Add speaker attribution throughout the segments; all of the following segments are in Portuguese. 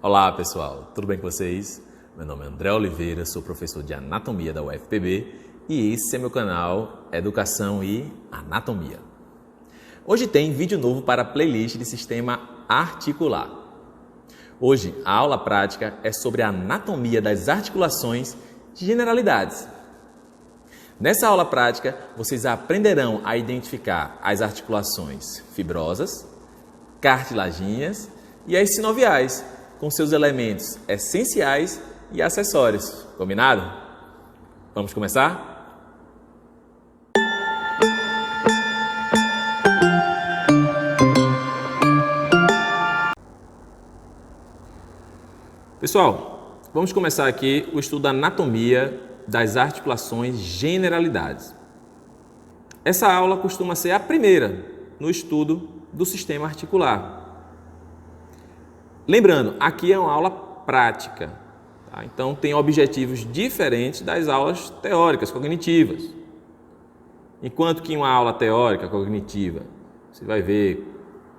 Speaker 1: Olá pessoal, tudo bem com vocês? Meu nome é André Oliveira, sou professor de Anatomia da UFPB e esse é meu canal Educação e Anatomia. Hoje tem vídeo novo para a playlist de Sistema Articular. Hoje a aula prática é sobre a anatomia das articulações de generalidades. Nessa aula prática, vocês aprenderão a identificar as articulações fibrosas, cartilaginhas e as sinoviais, com seus elementos essenciais e acessórios. Combinado? Vamos começar? Pessoal, vamos começar aqui o estudo da anatomia das articulações generalidades. Essa aula costuma ser a primeira no estudo do sistema articular. Lembrando, aqui é uma aula prática, tá? Então tem objetivos diferentes das aulas teóricas, cognitivas. Enquanto que em uma aula teórica, cognitiva, você vai ver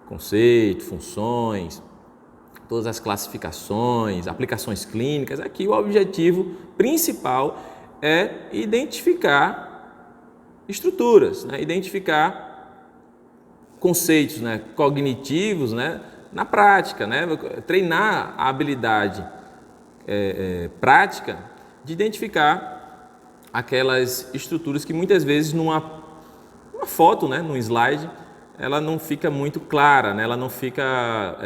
Speaker 1: conceito, funções, todas as classificações, aplicações clínicas. Aqui o objetivo principal é identificar estruturas, né? Identificar conceitos, né? Cognitivos, né? Na prática, né? Treinar a habilidade prática de identificar aquelas estruturas que muitas vezes numa foto, né? Num slide, ela não fica muito clara, né? Ela não fica,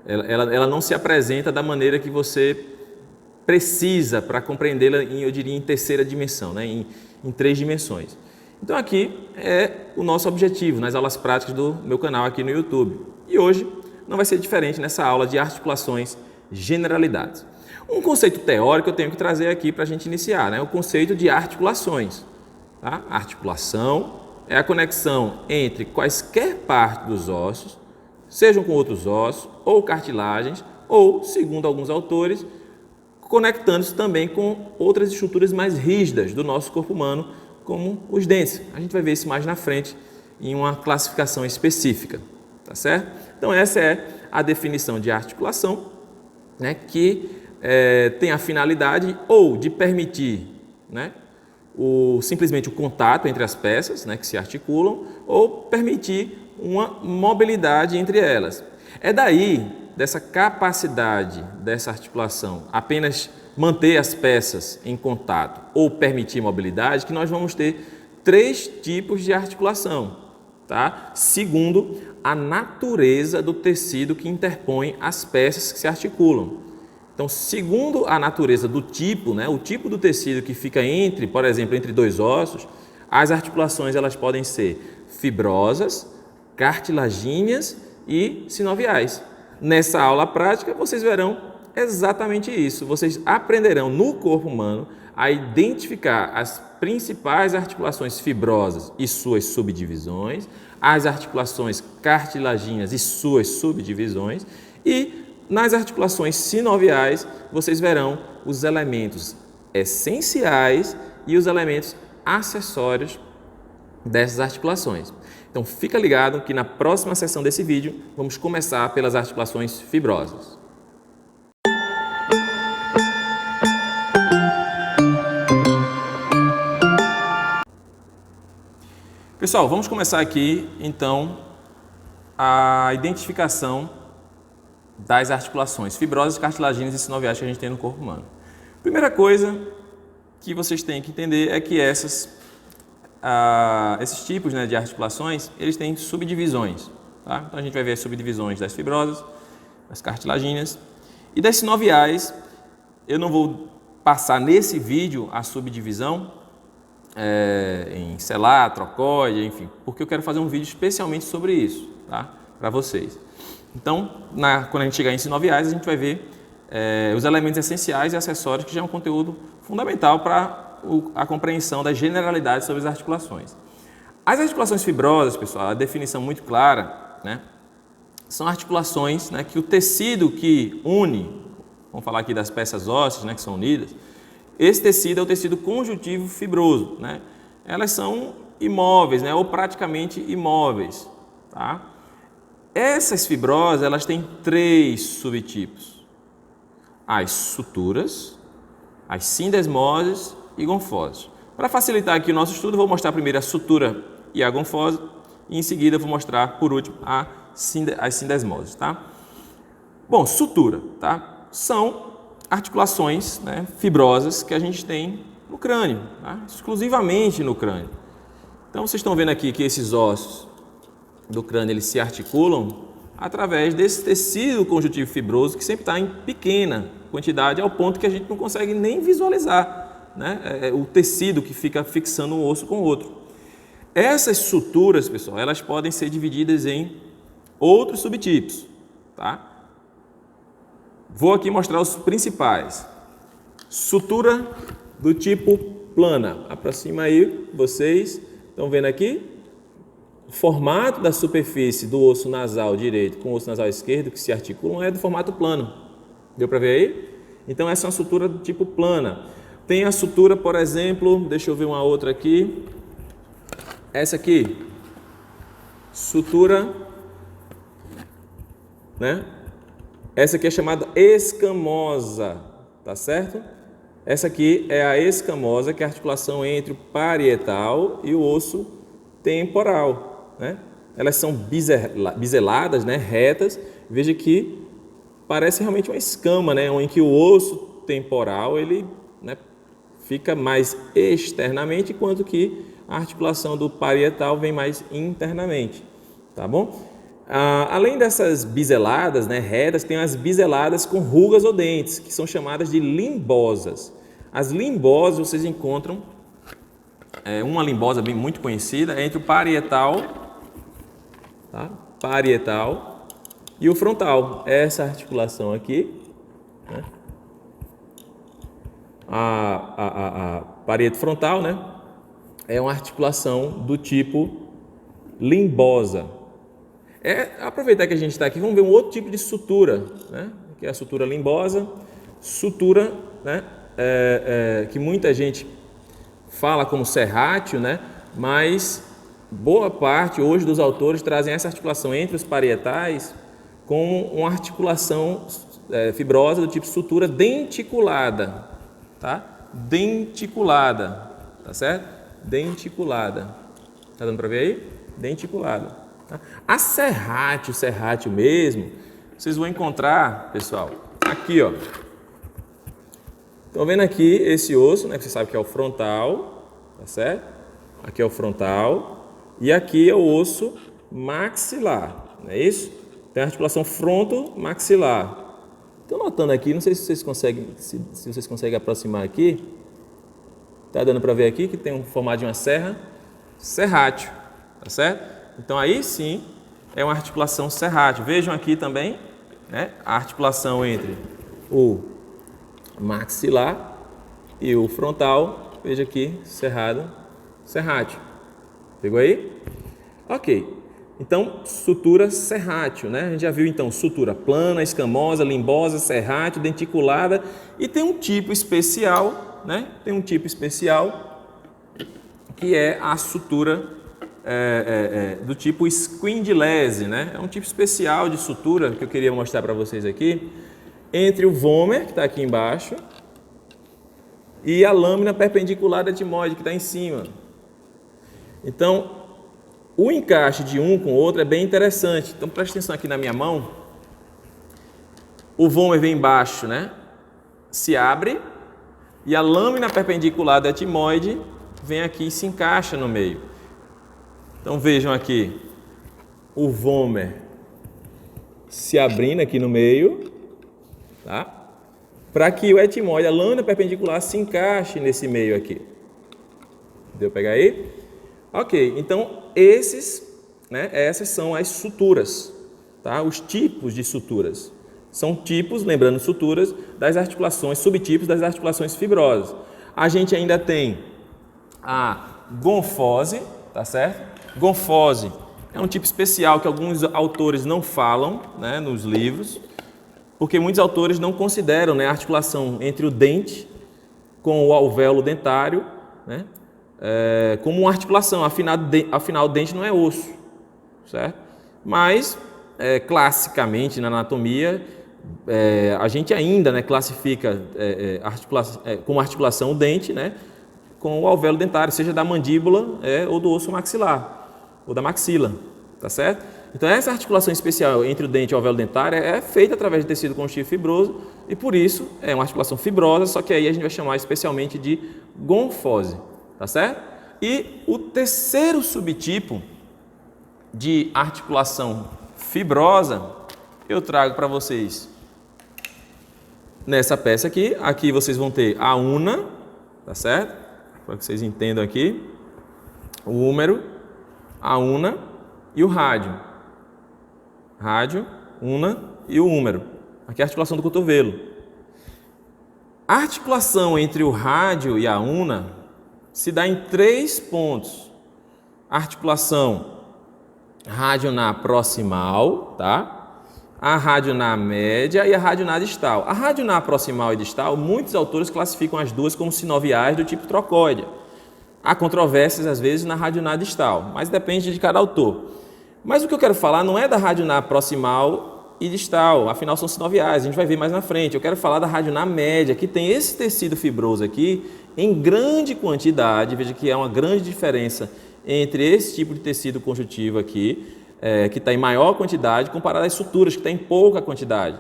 Speaker 1: ela não se apresenta da maneira que você precisa para compreendê-la, eu diria, em terceira dimensão, né? Em 3 dimensões. Então aqui é o nosso objetivo nas aulas práticas do meu canal aqui no YouTube. E hoje não vai ser diferente nessa aula de articulações generalidades. Um conceito teórico eu tenho que trazer aqui para a gente iniciar, né? O conceito de articulações. Tá? A articulação é a conexão entre quaisquer partes dos ossos, sejam com outros ossos ou cartilagens, ou, segundo alguns autores, conectando-se também com outras estruturas mais rígidas do nosso corpo humano, como os dentes. A gente vai ver isso mais na frente em uma classificação específica, tá certo? Então essa é a definição de articulação, né, que tem a finalidade ou de permitir, né, simplesmente o contato entre as peças, né, que se articulam, ou permitir uma mobilidade entre elas. É daí, dessa capacidade dessa articulação, apenas manter as peças em contato ou permitir mobilidade, que nós vamos ter 3 tipos de articulação, tá? Segundo a natureza do tecido que interpõe as peças que se articulam. Então, segundo a natureza do tipo, né, o tipo do tecido que fica entre, por exemplo, entre 2 ossos, as articulações elas podem ser fibrosas, cartilagíneas e sinoviais. Nessa aula prática, vocês verão exatamente isso. Vocês aprenderão no corpo humano a identificar as principais articulações fibrosas e suas subdivisões, as articulações cartilagíneas e suas subdivisões, e nas articulações sinoviais vocês verão os elementos essenciais e os elementos acessórios dessas articulações. Então fica ligado que na próxima sessão desse vídeo vamos começar pelas articulações fibrosas. Pessoal, vamos começar aqui então a identificação das articulações fibrosas, cartilagíneas e sinoviais que a gente tem no corpo humano. Primeira coisa que vocês têm que entender é que esses tipos, né, de articulações, eles têm subdivisões. Tá? Então a gente vai ver as subdivisões das fibrosas, das cartilagíneas e das sinoviais. Eu não vou passar nesse vídeo a subdivisão em selar, trocóide, enfim, porque eu quero fazer um vídeo especialmente sobre isso, tá? Para vocês. Então, quando a gente chegar em sinoviais, a gente vai ver os elementos essenciais e acessórios, que já é um conteúdo fundamental para a compreensão das generalidades sobre as articulações. As articulações fibrosas, pessoal, a definição muito clara, né, são articulações, né, que o tecido que une, vamos falar aqui das peças ósseas, né, que são unidas, esse tecido é o tecido conjuntivo fibroso, né? Elas são imóveis, né, ou praticamente imóveis, tá? Essas fibrosas, elas têm 3 subtipos, as suturas, as sindesmoses e gonfoses. Para facilitar aqui o nosso estudo, vou mostrar primeiro a sutura e a gonfose, e em seguida vou mostrar, por último, as sindesmoses, tá? Bom, sutura, tá? São articulações, né, fibrosas que a gente tem no crânio, tá? Exclusivamente no crânio. Então, vocês estão vendo aqui que esses ossos do crânio eles se articulam através desse tecido conjuntivo fibroso que sempre está em pequena quantidade, ao ponto que a gente não consegue nem visualizar, né, o tecido que fica fixando um osso com o outro. Essas suturas, pessoal, elas podem ser divididas em outros subtipos, tá? Vou aqui mostrar os principais. Sutura do tipo plana. Aproxima aí, vocês estão vendo aqui? O formato da superfície do osso nasal direito com o osso nasal esquerdo que se articulam é do formato plano. Deu para ver aí? Então essa é uma sutura do tipo plana. Tem a sutura, por exemplo, deixa eu ver uma outra aqui. Essa aqui, sutura, né? Essa aqui é chamada escamosa, tá certo? Essa aqui é a escamosa, que é a articulação entre o parietal e o osso temporal, né? Elas são biseladas, né? Retas. Veja que parece realmente uma escama, né? Em que o osso temporal ele, né, fica mais externamente, enquanto que a articulação do parietal vem mais internamente, tá bom? Além dessas biseladas, né, retas, tem as biseladas com rugas ou dentes, que são chamadas de limbosas. As limbosas vocês encontram, uma limbosa bem muito conhecida, entre o parietal, tá? Parietal e o frontal. Essa articulação aqui, né? A parieto frontal, né, é uma articulação do tipo limbosa. Aproveitar que a gente está aqui, vamos ver um outro tipo de sutura, né? Que é a sutura limbosa, sutura, né? Que muita gente fala como serrátil, né? Mas boa parte hoje dos autores trazem essa articulação entre os parietais com uma articulação fibrosa do tipo sutura denticulada, tá? Denticulada, tá certo? Denticulada, tá dando para ver aí? Denticulada. A serrátil mesmo, vocês vão encontrar, pessoal, aqui, ó. Estão vendo aqui esse osso, né? Que você sabe que é o frontal, tá certo? Aqui é o frontal e aqui é o osso maxilar, não é isso? Tem a articulação fronto-maxilar. Estou notando aqui, não sei se vocês conseguem, se vocês conseguem aproximar aqui. Tá dando para ver aqui que tem um formato de uma serra, serrátil, tá certo? Então aí sim é uma articulação serrátil. Vejam aqui também, né, a articulação entre o maxilar e o frontal. Veja aqui, cerrado, serrátil. Pegou aí? Ok. Então, sutura serrátil, né? A gente já viu então sutura plana, escamosa, limbosa, serrátil, denticulada, e tem um tipo especial, né? Tem um tipo especial que é a sutura do tipo squindilese, né? É um tipo especial de sutura que eu queria mostrar para vocês aqui, entre o vômer, que está aqui embaixo, e a lâmina perpendicular da etimoide, que está em cima. Então, o encaixe de um com o outro é bem interessante. Então, preste atenção aqui na minha mão. O vômer vem embaixo, né? Se abre, e a lâmina perpendicular da etimoide vem aqui e se encaixa no meio. Então vejam aqui o vômer se abrindo aqui no meio, tá? Para que o etimoide, a lâmina perpendicular, se encaixe nesse meio aqui. Deu para pegar aí? Ok, então essas são as suturas, tá? Os tipos de suturas. São tipos, lembrando, suturas das articulações, subtipos das articulações fibrosas. A gente ainda tem a gonfose, tá certo? Gonfose é um tipo especial que alguns autores não falam, né, nos livros, porque muitos autores não consideram, né, a articulação entre o dente com o alvéolo dentário, né, como uma articulação. Afinal, o dente não é osso, certo? Mas, classicamente, na anatomia, A gente ainda, né, classifica como articulação o dente, né, com o alvéolo dentário, seja da mandíbula ou do osso maxilar, ou da maxila, tá certo? Então essa articulação especial entre o dente e o alvéolo dentário é feita através de tecido conjuntivo fibroso e por isso é uma articulação fibrosa, só que aí a gente vai chamar especialmente de gonfose, tá certo? E o terceiro subtipo de articulação fibrosa eu trago para vocês nessa peça aqui. Aqui vocês vão ter a una, tá certo? Para que vocês entendam aqui, o húmero, a una e o rádio. Rádio, una e o húmero. Aqui é a articulação do cotovelo. A articulação entre o rádio e a una se dá em 3 pontos. A articulação radionar proximal, tá? A radionar média e a radionar distal. A radionar proximal e distal, muitos autores classificam as duas como sinoviais do tipo trocóide. Há controvérsias às vezes na radionar distal, mas depende de cada autor. Mas o que eu quero falar não é da radionar proximal e distal, afinal são sinoviais, a gente vai ver mais na frente. Eu quero falar da radionar média, que tem esse tecido fibroso aqui em grande quantidade. Veja que há uma grande diferença entre esse tipo de tecido conjuntivo aqui, que está em maior quantidade, comparado às suturas, que está em pouca quantidade.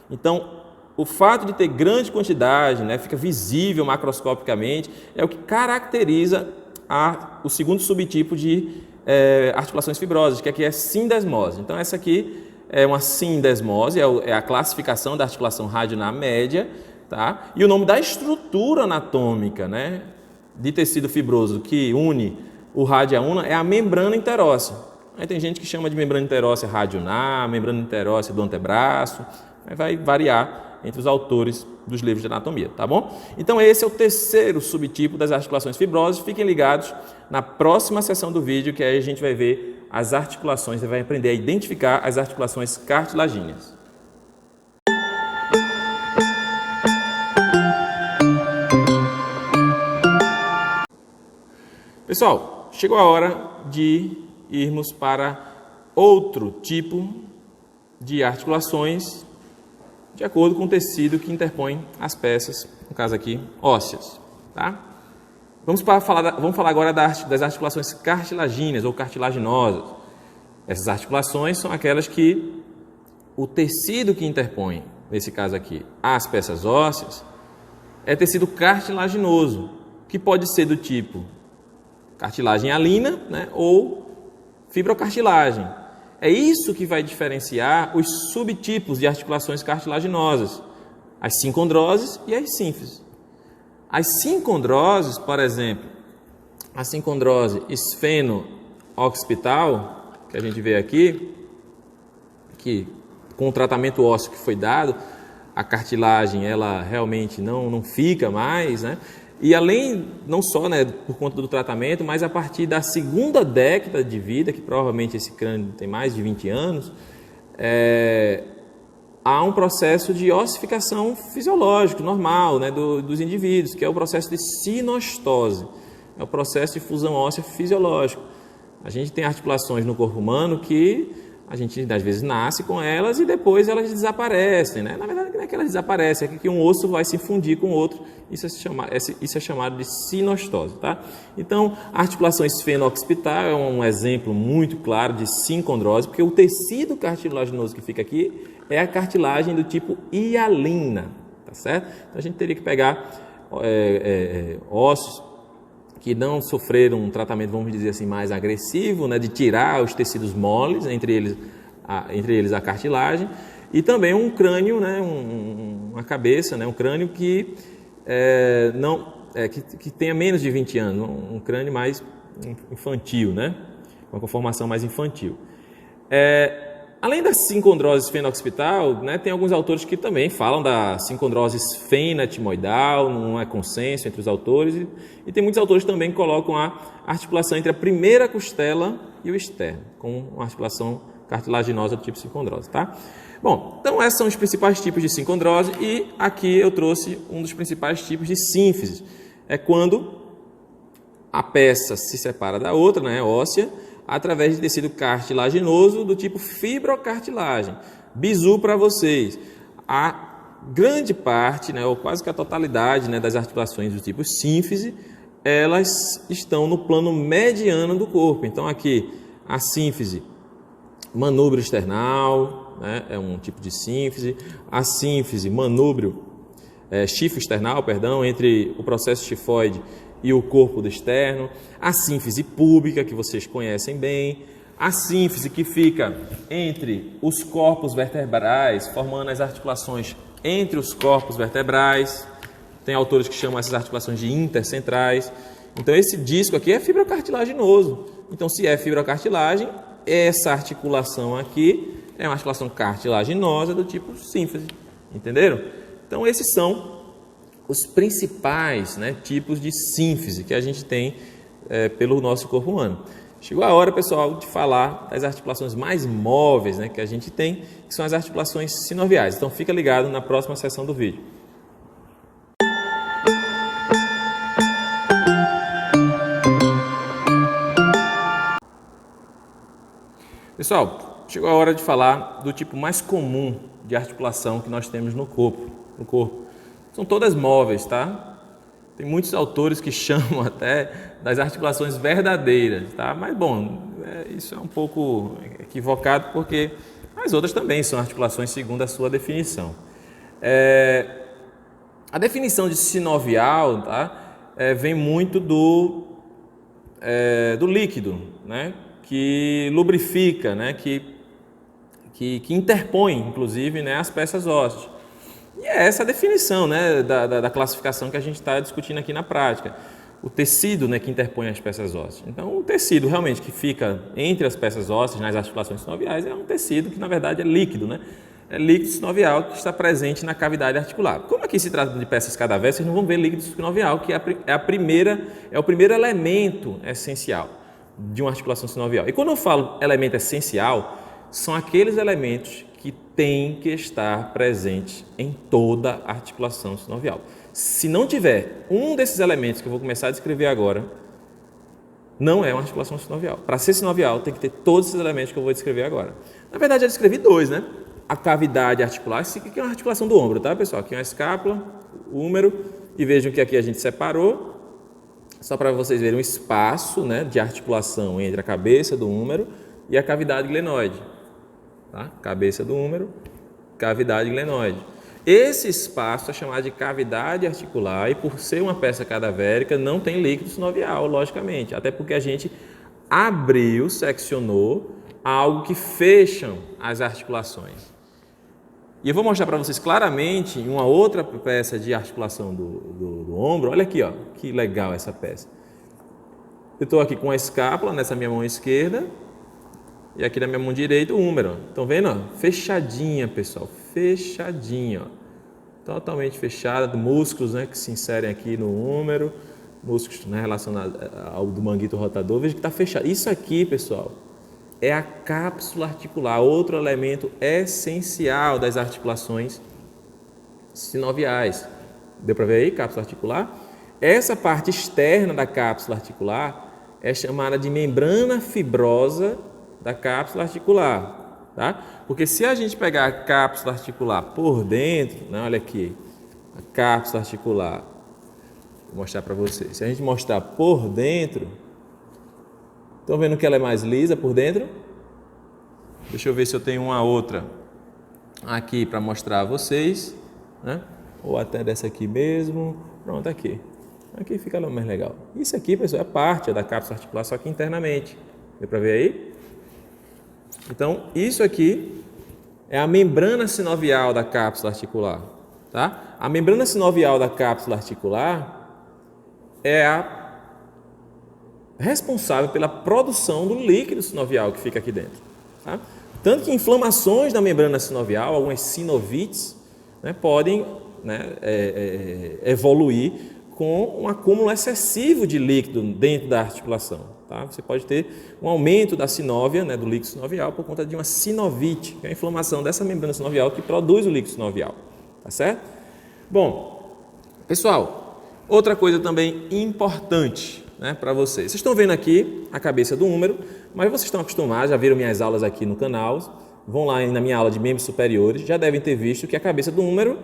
Speaker 1: Então, o fato de ter grande quantidade, né, fica visível macroscopicamente, é o que caracteriza o segundo subtipo de articulações fibrosas, que aqui é sindesmose. Então, essa aqui é uma sindesmose, é a classificação da articulação radionar média, tá? E o nome da estrutura anatômica, né, de tecido fibroso que une o rádio e a una é a membrana interóssea. Aí tem gente que chama de membrana interóssea radionar, membrana interóssea do antebraço, vai variar entre os autores dos livros de anatomia, tá bom? Então esse é o terceiro subtipo das articulações fibrosas. Fiquem ligados na próxima sessão do vídeo, que aí a gente vai ver as articulações, você vai aprender a identificar as articulações cartilagíneas. Pessoal, chegou a hora de irmos para outro tipo de articulações de acordo com o tecido que interpõe as peças, no caso aqui, ósseas, tá? Vamos falar agora das articulações cartilagíneas ou cartilaginosas. Essas articulações são aquelas que o tecido que interpõe, nesse caso aqui, as peças ósseas, é tecido cartilaginoso, que pode ser do tipo cartilagem hialina, né, ou fibrocartilagem. É isso que vai diferenciar os subtipos de articulações cartilaginosas, as sincondroses e as sínfises. As sincondroses, por exemplo, a sincondrose esfeno-occipital, que a gente vê aqui, que com o tratamento ósseo que foi dado, a cartilagem ela realmente não fica mais, né? E além, não só, né, por conta do tratamento, mas a partir da segunda década de vida, que provavelmente esse crânio tem mais de 20 anos, há um processo de ossificação fisiológico, normal, né, dos indivíduos, que é o processo de sinostose, é o processo de fusão óssea fisiológico. A gente tem articulações no corpo humano que a gente às vezes nasce com elas e depois elas desaparecem, né? Na verdade não é que elas desaparecem, é que um osso vai se fundir com o outro, isso é chamado de sinostose, tá? Então, a articulação esfeno-occipital é um exemplo muito claro de sincondrose, porque o tecido cartilaginoso que fica aqui é a cartilagem do tipo hialina, tá certo? Então, a gente teria que pegar ossos que não sofreram um tratamento, vamos dizer assim, mais agressivo, né, de tirar os tecidos moles, entre eles a cartilagem, e também um crânio, né, uma cabeça, né, um crânio que que tenha menos de 20 anos, um crânio mais infantil, né, uma conformação mais infantil. Além da sincondrose esfeno-occipital, né, tem alguns autores que também falam da sincondrose esfeno-etimoidal, não é consenso entre os autores, e tem muitos autores também que colocam a articulação entre a primeira costela e o externo, com uma articulação cartilaginosa do tipo sincondrose, tá? Bom, então esses são os principais tipos de sincondrose, e aqui eu trouxe um dos principais tipos de sínfise. É quando a peça se separa da outra, né, óssea, através de tecido cartilaginoso do tipo fibrocartilagem. Bizu para vocês. a grande parte, né, ou quase que a totalidade, né, das articulações do tipo sínfise, elas estão no plano mediano do corpo. Então aqui a sínfise manúbrio external, né, é um tipo de sínfise. A sínfise manúbrio chifre external, perdão, entre o processo tifoide e o corpo do externo. A sínfise púbica, que vocês conhecem bem. A sínfise que fica entre os corpos vertebrais, formando as articulações entre os corpos vertebrais. Tem autores que chamam essas articulações de intercentrais. Então esse disco aqui é fibrocartilaginoso. Então se é fibrocartilagem, essa articulação aqui é uma articulação cartilaginosa do tipo sínfise. Entenderam? Então esses são os principais, né, tipos de sínfise que a gente tem pelo nosso corpo humano. Chegou a hora, pessoal, de falar das articulações mais móveis, né, que a gente tem, que são as articulações sinoviais. Então fica ligado na próxima seção do vídeo. Pessoal, chegou a hora de falar do tipo mais comum de articulação que nós temos no corpo. São todas móveis, tá? Tem muitos autores que chamam até das articulações verdadeiras, tá? Mas, bom, isso é um pouco equivocado porque as outras também são articulações segundo a sua definição. A definição de sinovial, tá? Vem muito do líquido, né? Que lubrifica, né? Que interpõe, inclusive, né? As peças ósseas. E é essa a definição, né, da classificação que a gente está discutindo aqui na prática. O tecido, né, que interpõe as peças ósseas. Então, o tecido realmente que fica entre as peças ósseas, nas articulações sinoviais, é um tecido que, na verdade, é líquido, né? É líquido sinovial que está presente na cavidade articular. Como aqui se trata de peças cadavéricas, vocês não vão ver líquido sinovial, que é o primeiro elemento essencial de uma articulação sinovial. E quando eu falo elemento essencial, são aqueles elementos que têm que estar presentes em toda a articulação sinovial. Se não tiver um desses elementos que eu vou começar a descrever agora, não é uma articulação sinovial. Para ser sinovial, tem que ter todos esses elementos que eu vou descrever agora. Na verdade, eu descrevi dois, né? A cavidade articular, isso aqui é uma articulação do ombro, tá, pessoal? Aqui é uma escápula, o húmero, e vejam que aqui a gente separou, só para vocês verem o espaço, né, de articulação entre a cabeça do húmero e a cavidade glenoide. Tá? Cabeça do húmero, cavidade glenoide. Esse espaço é chamado de cavidade articular e, por ser uma peça cadavérica, não tem líquido sinovial, logicamente, até porque a gente abriu, seccionou algo que fecham as articulações. E eu vou mostrar para vocês claramente uma outra peça de articulação do ombro. Olha aqui, ó, que legal essa peça. Eu estou aqui com a escápula nessa minha mão esquerda e aqui na minha mão direita o húmero. Estão vendo? Ó? Fechadinha, pessoal, fechadinha, ó. Totalmente fechada, músculos, né, que se inserem aqui no húmero, músculos, né, relacionados ao do manguito rotador. Veja que está fechado. Isso aqui, pessoal, é a cápsula articular, outro elemento essencial das articulações sinoviais. Deu para ver aí, cápsula articular? Essa parte externa da cápsula articular é chamada de membrana fibrosa da cápsula articular, tá? Porque se a gente pegar a cápsula articular por dentro, né, olha aqui, a cápsula articular, vou mostrar para vocês. Se a gente mostrar por dentro, estão vendo que ela é mais lisa por dentro? Deixa eu ver se eu tenho uma outra aqui para mostrar a vocês, né? Ou até dessa aqui mesmo. Pronto, aqui. Aqui fica mais legal. Isso aqui, pessoal, é parte da cápsula articular, só que internamente. Deu para ver aí? Então, isso aqui é a membrana sinovial da cápsula articular, tá? A membrana sinovial da cápsula articular é a responsável pela produção do líquido sinovial que fica aqui dentro, tá? Tanto que inflamações da membrana sinovial, algumas sinovites, né, podem, né, evoluir com um acúmulo excessivo de líquido dentro da articulação, tá? Você pode ter um aumento da sinóvia, né, do líquido sinovial por conta de uma sinovite, que é a inflamação dessa membrana sinovial que produz o líquido sinovial, tá certo? Bom, pessoal, outra coisa também importante, né, para vocês. Vocês estão vendo aqui a cabeça do húmero, mas vocês estão acostumados, já viram minhas aulas aqui no canal, vão lá na minha aula de membros superiores, já devem ter visto que a cabeça do húmero,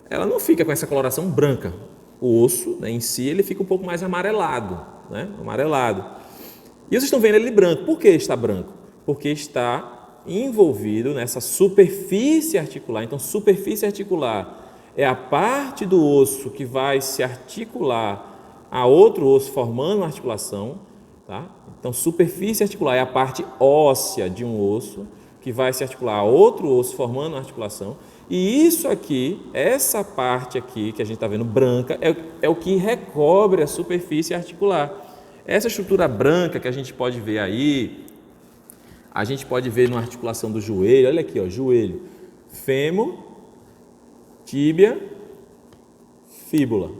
Speaker 1: ela não fica com essa coloração branca. O osso, né, em si, ele fica um pouco mais amarelado, né? Amarelado. E vocês estão vendo ele branco. Por que está branco? Porque está envolvido nessa superfície articular. Então, superfície articular é a parte do osso que vai se articular a outro osso formando uma articulação, tá? Então, superfície articular é a parte óssea de um osso que vai se articular a outro osso formando uma articulação. E isso aqui, essa parte aqui que a gente está vendo branca, é o que recobre a superfície articular. Essa estrutura branca que a gente pode ver aí, a gente pode ver na articulação do joelho, olha aqui, ó, joelho, fêmur, tíbia, fíbula.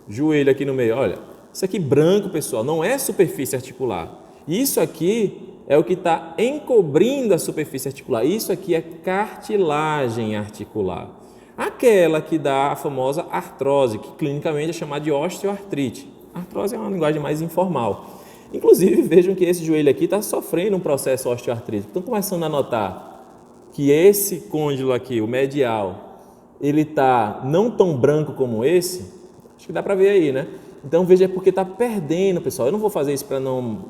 Speaker 1: Joelho aqui no meio, olha, isso aqui branco, pessoal, não é superfície articular. Isso aqui é o que está encobrindo a superfície articular. Isso aqui é cartilagem articular. Aquela que dá a famosa artrose, que clinicamente é chamada de osteoartrite. A artrose é uma linguagem mais informal. Inclusive, vejam que esse joelho aqui está sofrendo um processo osteoartrítico. Estão começando a notar que esse côndilo aqui, o medial, ele está não tão branco como esse. Acho que dá para ver aí, né? Então, veja, é porque está perdendo, pessoal. Eu não vou fazer isso para não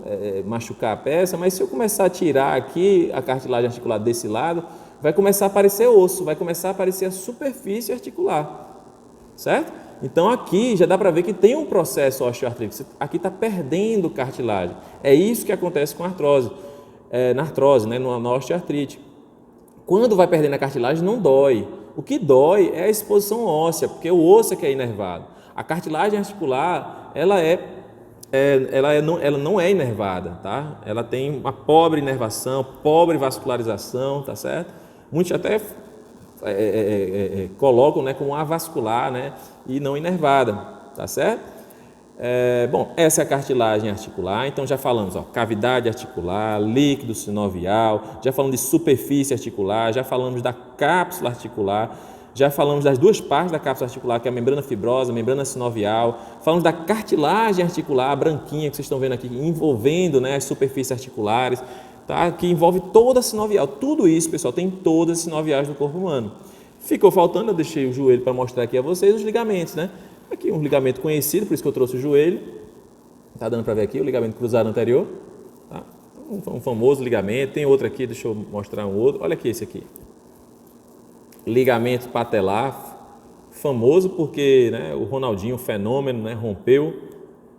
Speaker 1: machucar a peça, mas se eu começar a tirar aqui a cartilagem articular desse lado, vai começar a aparecer osso, vai começar a aparecer a superfície articular, certo? Então, aqui já dá para ver que tem um processo osteoartrítico. Aqui está perdendo cartilagem. É isso que acontece com a artrose, na artrose, né, na osteoartrite. Quando vai perdendo a cartilagem, não dói. O que dói é a exposição óssea, porque o osso é que é inervado. A cartilagem articular, ela não é inervada, tá? Ela tem uma pobre inervação, pobre vascularização, tá certo? Muitos até colocam, né, como avascular, né, e não inervada, tá certo? Bom, essa é a cartilagem articular. Então já falamos, ó, cavidade articular, líquido sinovial, já falamos de superfície articular, já falamos da cápsula articular, já falamos das duas partes da cápsula articular, que é a membrana fibrosa, a membrana sinovial. Falamos da cartilagem articular, branquinha, que vocês estão vendo aqui, envolvendo, né, as superfícies articulares, tá? Que envolve toda a sinovial. Tudo isso, pessoal, tem todas as sinoviais do corpo humano. Ficou faltando, eu deixei o joelho para mostrar aqui a vocês os ligamentos, né? Aqui um ligamento conhecido, por isso que eu trouxe o joelho. Está dando para ver aqui o ligamento cruzado anterior, tá? Um famoso ligamento. Tem outro aqui, deixa eu mostrar um outro. Olha aqui esse aqui. Ligamento patelar, famoso porque, né, o Ronaldinho, o fenômeno, né, rompeu,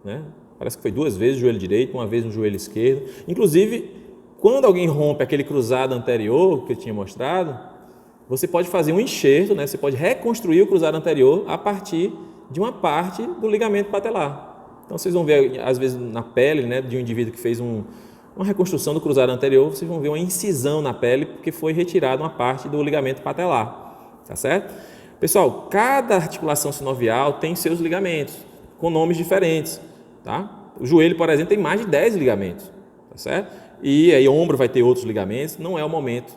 Speaker 1: né, parece que foi 2 vezes o joelho direito, 1 vez no joelho esquerdo. Inclusive, quando alguém rompe aquele cruzado anterior que eu tinha mostrado, você pode fazer um enxerto, né, você pode reconstruir o cruzado anterior a partir de uma parte do ligamento patelar. Então, vocês vão ver, às vezes, na pele, né, de um indivíduo que fez uma reconstrução do cruzado anterior, vocês vão ver uma incisão na pele porque foi retirada uma parte do ligamento patelar, tá certo? Pessoal, cada articulação sinovial tem seus ligamentos, com nomes diferentes, tá? O joelho, por exemplo, tem mais de 10 ligamentos, tá certo? E aí o ombro vai ter outros ligamentos. Não é o momento,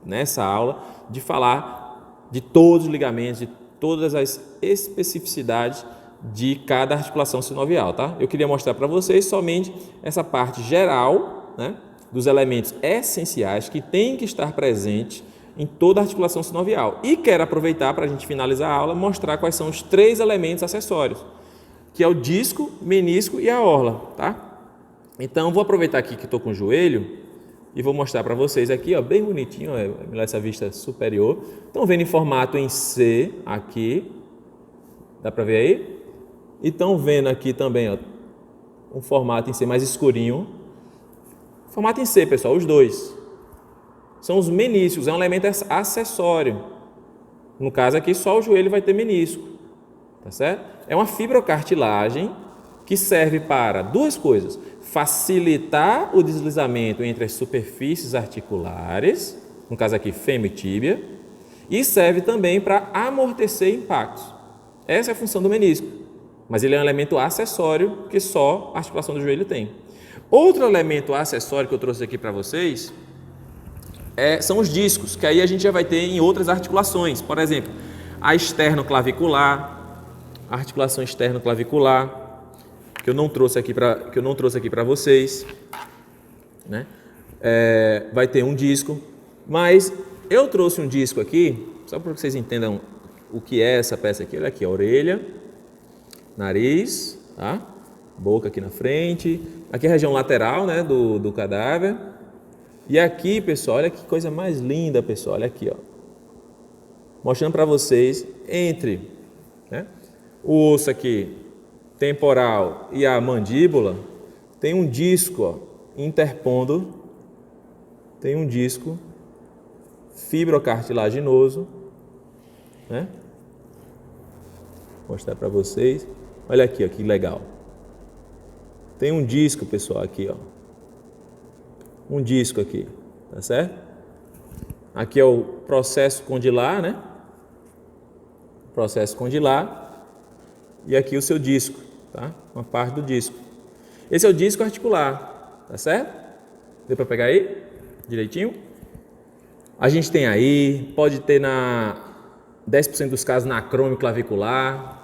Speaker 1: nessa aula, de falar de todos os ligamentos, de todas as especificidades de cada articulação sinovial, tá? Eu queria mostrar para vocês somente essa parte geral, né, dos elementos essenciais que tem que estar presente em toda a articulação sinovial. E quero aproveitar para a gente finalizar a aula, mostrar quais são os 3 elementos acessórios, que é o disco, menisco e a orla, tá? Então, vou aproveitar aqui que estou com o joelho e vou mostrar para vocês aqui, ó, bem bonitinho, ó, essa vista superior. Estão vendo em formato em C aqui, dá para ver aí? E estão vendo aqui também, ó, um formato em C mais escurinho. Formato em C, pessoal, os dois. São os meniscos, é um elemento acessório. No caso aqui, só o joelho vai ter menisco, tá certo? É uma fibrocartilagem que serve para 2 coisas: facilitar o deslizamento entre as superfícies articulares, no caso aqui fêmur e tíbia, e serve também para amortecer impactos. Essa é a função do menisco, mas ele é um elemento acessório que só a articulação do joelho tem. Outro elemento acessório que eu trouxe aqui para vocês são os discos, que aí a gente já vai ter em outras articulações. Por exemplo, a esternoclavicular, a articulação esternoclavicular, que eu não trouxe aqui para vocês, né? vai ter um disco, mas eu trouxe um disco aqui, só para que vocês entendam o que é essa peça aqui. Olha aqui, a orelha, nariz, tá? Boca aqui na frente, aqui a região lateral, né, do cadáver. E aqui, pessoal, olha que coisa mais linda, pessoal, olha aqui, ó, mostrando para vocês entre, né, o osso aqui temporal e a mandíbula, tem um disco, ó, interpondo, tem um disco fibrocartilaginoso, né? Vou mostrar para vocês. Olha aqui, ó, que legal. Tem um disco, pessoal, aqui, ó. Um disco aqui, tá certo? Aqui é o processo condilar, né? Processo condilar. E aqui o seu disco, tá? Uma parte do disco. Esse é o disco articular, tá certo? Deu para pegar aí? Direitinho? A gente tem aí, pode ter 10% dos casos na acromioclavicular,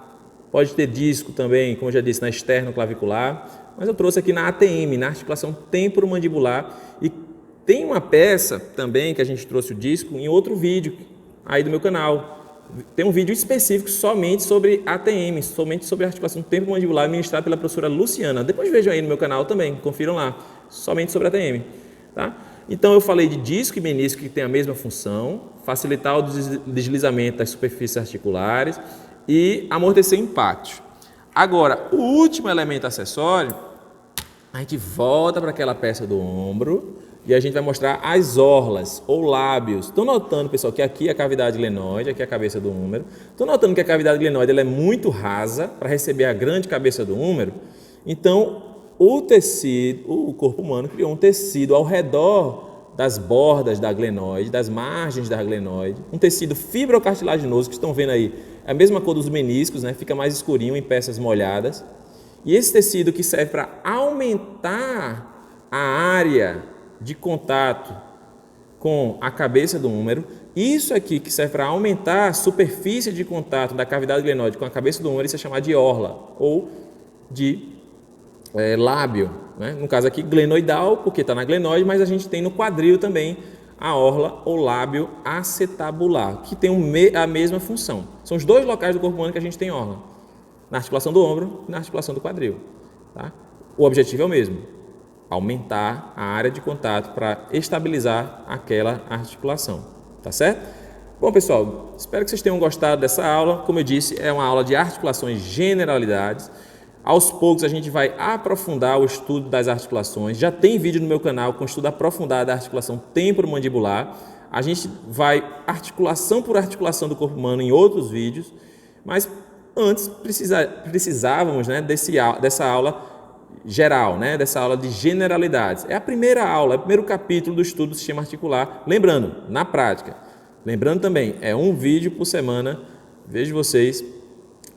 Speaker 1: pode ter disco também, como eu já disse, na esternoclavicular, mas eu trouxe aqui na ATM, na articulação temporomandibular, e tem uma peça também que a gente trouxe o disco em outro vídeo aí do meu canal. Tem um vídeo específico somente sobre ATM, somente sobre a articulação temporomandibular, ministrado pela professora Luciana. Depois vejam aí no meu canal também, confiram lá, somente sobre ATM, tá? Então eu falei de disco e menisco que tem a mesma função, facilitar o deslizamento das superfícies articulares e amortecer impactos. Agora, o último elemento acessório, a gente volta para aquela peça do ombro e a gente vai mostrar as orlas ou lábios. Estão notando, pessoal, que aqui é a cavidade glenoide, aqui é a cabeça do húmero. Estão notando que a cavidade glenoide ela é muito rasa para receber a grande cabeça do húmero? Então, o tecido, o corpo humano criou um tecido ao redor das bordas da glenoide, das margens da glenoide, um tecido fibrocartilaginoso que estão vendo aí, é a mesma cor dos meniscos, né? Fica mais escurinho em peças molhadas. E esse tecido que serve para aumentar a área de contato com a cabeça do húmero, isso aqui que serve para aumentar a superfície de contato da cavidade glenoide com a cabeça do húmero, isso é chamado de orla ou de lábio, né? No caso aqui glenoidal, porque está na glenoide, mas a gente tem no quadril também a orla ou lábio acetabular, que tem a mesma função. São os dois locais do corpo humano que a gente tem orla, na articulação do ombro e na articulação do quadril, tá? O objetivo é o mesmo, aumentar a área de contato para estabilizar aquela articulação, tá certo? Bom, pessoal, espero que vocês tenham gostado dessa aula. Como eu disse, é uma aula de articulações generalidades. Aos poucos a gente vai aprofundar o estudo das articulações. Já tem vídeo no meu canal com estudo aprofundado da articulação temporomandibular. A gente vai articulação por articulação do corpo humano em outros vídeos, mas antes precisávamos, né, dessa aula geral, né, dessa aula de generalidades. É a primeira aula, é o primeiro capítulo do estudo do sistema articular. Lembrando, na prática. Lembrando também, é um vídeo por semana. Vejo vocês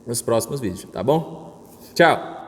Speaker 1: nos próximos vídeos, tá bom? Tchau!